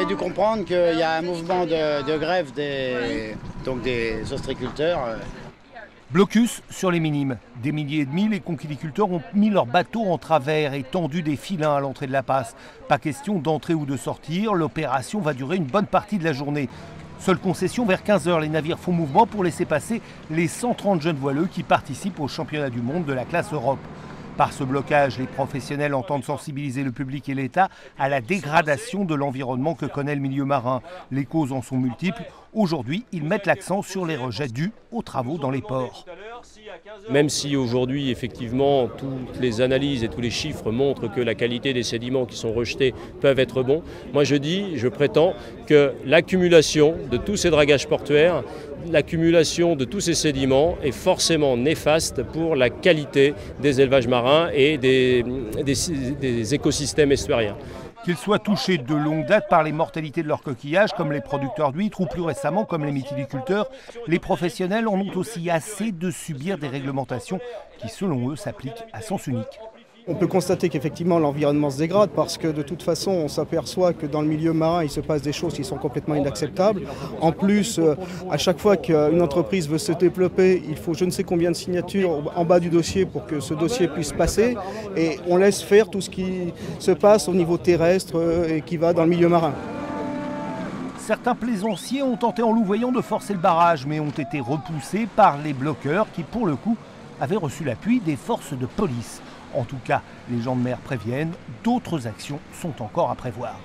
dû comprendre qu'il y a un mouvement de grève des ostréiculteurs. Blocus sur les Minimes. Des milliers et demi, les conquiliculteurs ont mis leurs bateaux en travers et tendu des filins à l'entrée de la passe. Pas question d'entrer ou de sortir, l'opération va durer une bonne partie de la journée. Seule concession, vers 15 h, les navires font mouvement pour laisser passer les 130 jeunes voileux qui participent au championnat du monde de la classe Europe. Par ce blocage, les professionnels entendent sensibiliser le public et l'État à la dégradation de l'environnement que connaît le milieu marin. Les causes en sont multiples. Aujourd'hui, ils mettent l'accent sur les rejets dus aux travaux dans les ports. Même si aujourd'hui, effectivement, toutes les analyses et tous les chiffres montrent que la qualité des sédiments qui sont rejetés peuvent être bons, moi je prétends que l'accumulation de tous ces dragages portuaires, l'accumulation de tous ces sédiments est forcément néfaste pour la qualité des élevages marins et des écosystèmes estuariens. Qu'ils soient touchés de longue date par les mortalités de leurs coquillages, comme les producteurs d'huîtres, ou plus récemment comme les mytiliculteurs, les professionnels en ont aussi assez de subir des réglementations qui, selon eux, s'appliquent à sens unique. On peut constater qu'effectivement l'environnement se dégrade parce que de toute façon on s'aperçoit que dans le milieu marin il se passe des choses qui sont complètement inacceptables. En plus, à chaque fois qu'une entreprise veut se développer, il faut je ne sais combien de signatures en bas du dossier pour que ce dossier puisse passer et on laisse faire tout ce qui se passe au niveau terrestre et qui va dans le milieu marin. Certains plaisanciers ont tenté en louvoyant de forcer le barrage mais ont été repoussés par les bloqueurs qui pour le coup avaient reçu l'appui des forces de police. En tout cas, les gens de mer préviennent, d'autres actions sont encore à prévoir.